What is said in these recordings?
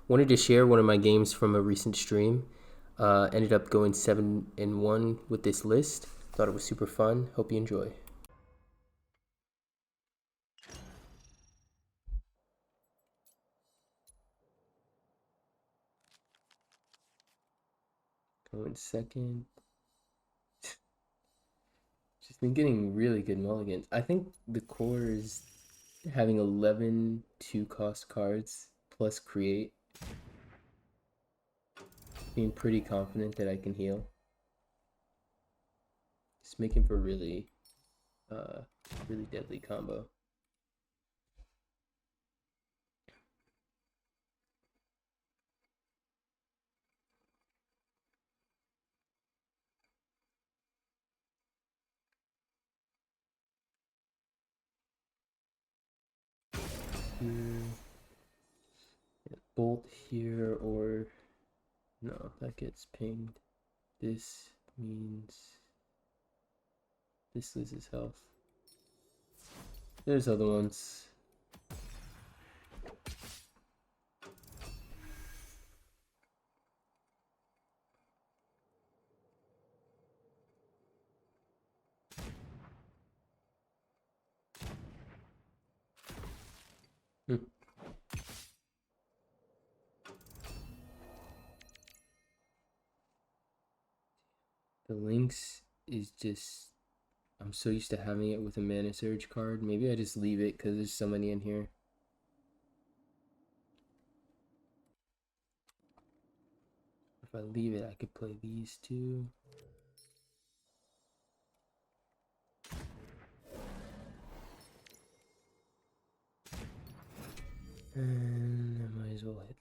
Wanted to share one of my games from a recent stream. Ended up going 7-1 with this list. Thought it was super fun. Hope you enjoy. Going second. Just been getting really good mulligans. I think the core is having 11 2-cost cards plus create. Being pretty confident that I can heal. Just making for really, really deadly combo. Here, bolt here, or no, that gets pinged. This means this loses health. There's other ones. Hmm. The Lynx is just, I'm so used to having it with a Mana Surge card. Maybe I just leave it because there's so many in here. If I leave it, I could play these two. And I might as well hit.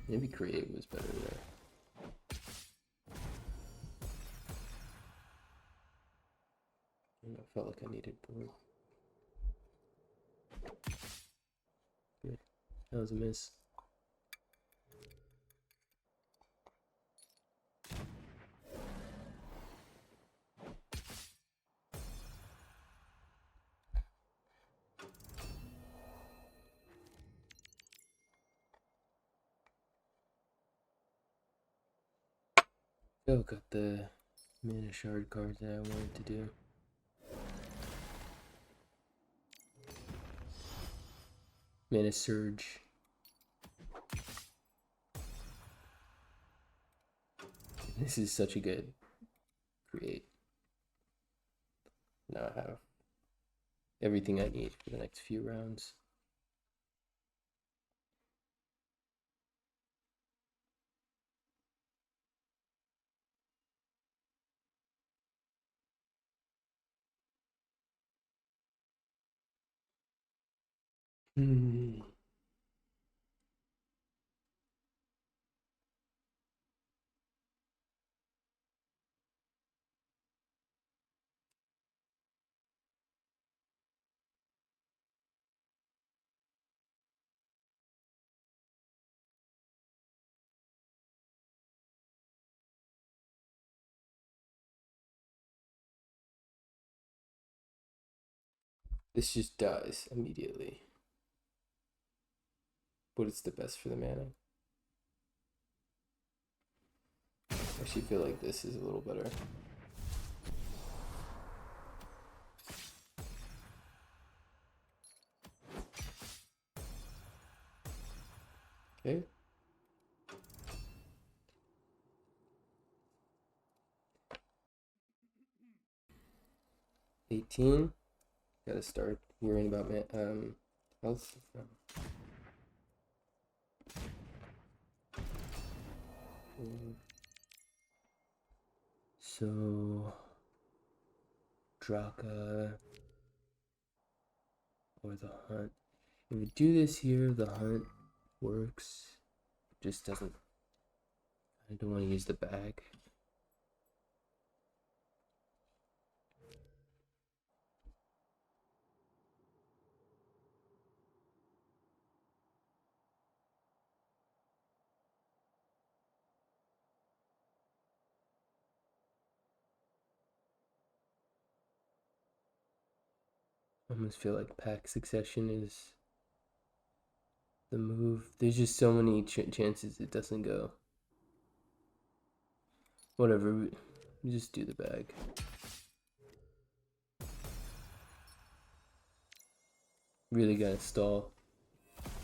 Maybe create was better there. I felt like I needed board. Good. That was a miss. Oh, got the Mana Shard card that I wanted to do. Mana Surge. This is such a good create. Now I have everything I need for the next few rounds. Hmm. This just dies immediately. But it's the best for the mana. I actually feel like this is a little better. Okay. $18. Gotta start worrying about health. So Draka or the hunt. If we do this here, the hunt works. Just doesn't. I don't want to use the bag. almost feel like pack succession is the move. There's just so many chances it doesn't go. Whatever, we just do the bag. Really gotta stall.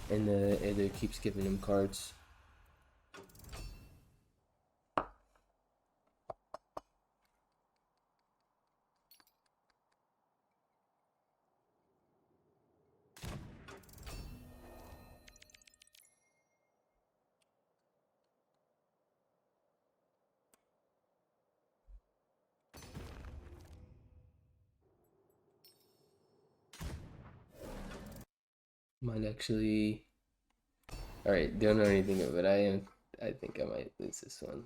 And the other keeps giving him cards. Might actually. Alright, don't know anything of it. I think I might lose this one.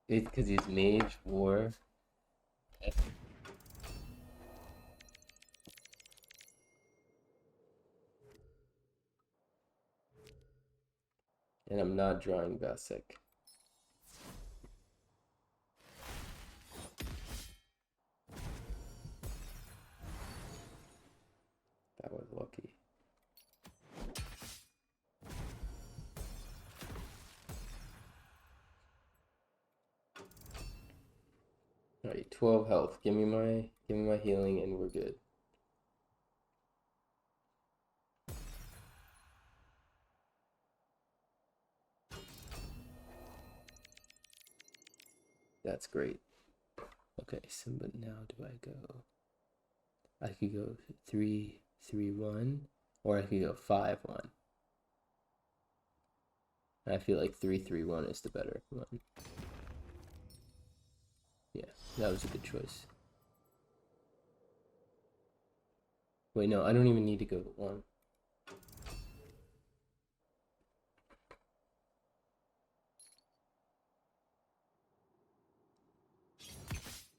It's because he's mage, war. And I'm not drawing Vasek. That was lucky. Alright, 12 health. Give me my healing and we're good. That's great. Okay, so but now do I go? I could go 3-3-1, or I could go 5-1. I feel like 3-3-1 is the better one. Yeah, that was a good choice. Wait, no, I don't even need to go 1.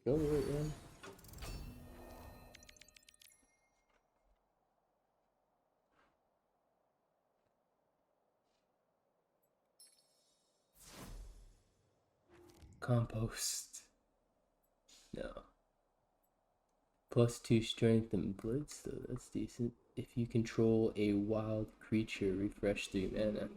Go to it, man. Compost. No. +2 strength and blitz, though. That's decent. If you control a wild creature, refresh 3 mana.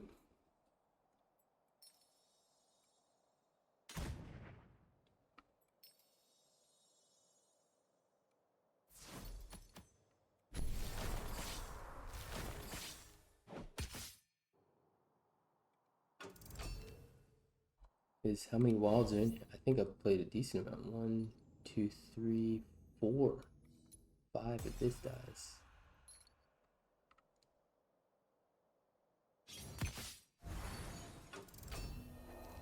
Is how many wilds are in here? I think I've played a decent amount. 1, 2, 3, 4, 5 if this dies.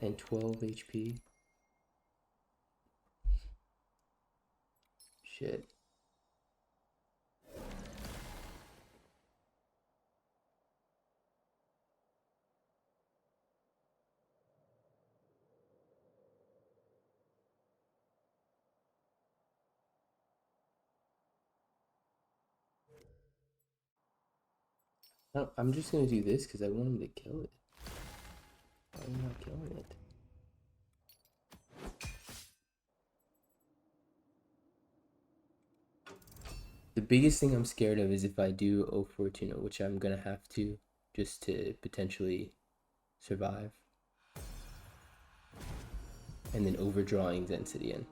And 12 HP. Shit. I'm just gonna do this because I want him to kill it. Why am I not killing it? The biggest thing I'm scared of is if I do O Fortuna, which I'm gonna have to, just to potentially survive. And then overdrawing density in.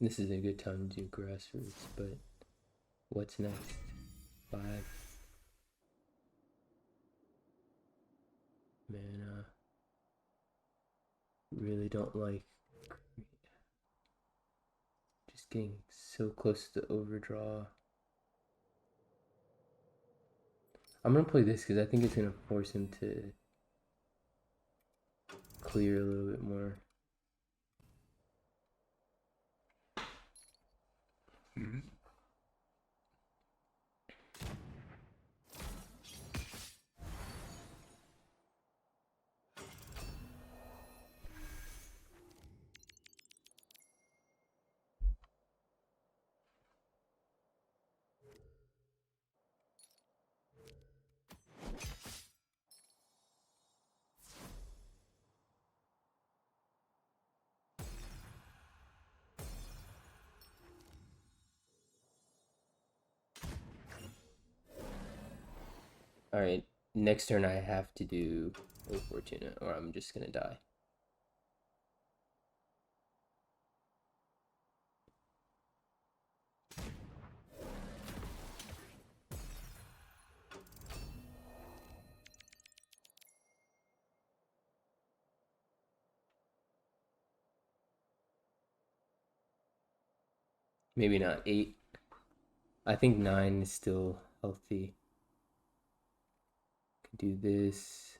This is a good time to do grassroots, but what's next? 5 mana. Really don't like just getting so close to overdraw. I'm gonna play this because I think it's gonna force him to clear a little bit more. Alright, next turn I have to do O Fortuna, or I'm just gonna die. Maybe not 8. I think 9 is still healthy. Could do this.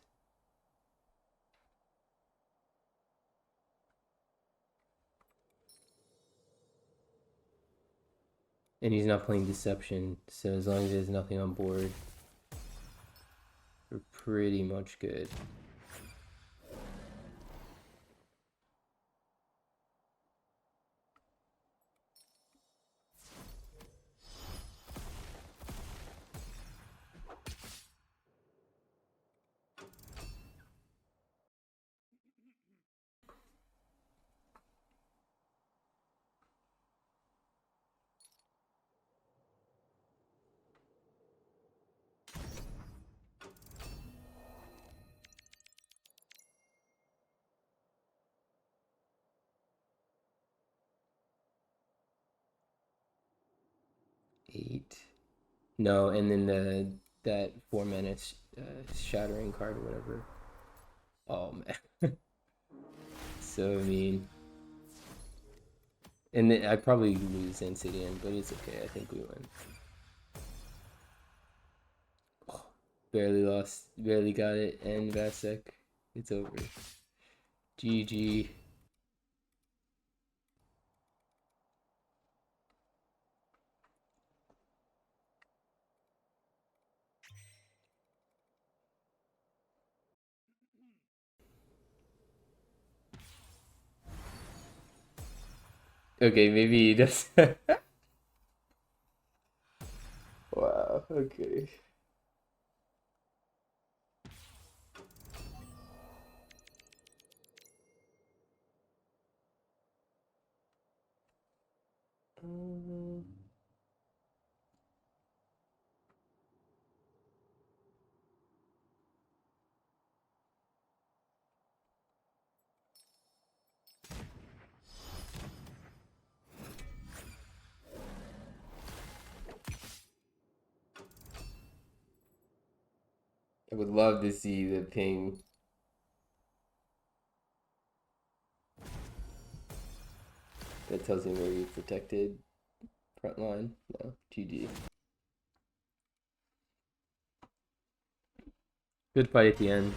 And he's not playing Deception, so as long as there's nothing on board, we're pretty much good. Eight. No, and then that 4 minutes shattering card or whatever. Oh man, so mean. And then I probably lose Insidian, but it's okay. I think we win. Oh, barely lost, barely got it, and Vasek, it's over. GG. Okay, maybe he does. Wow, okay. I would love to see the ping. That tells me maybe protected front line. No, GG. Good fight at the end.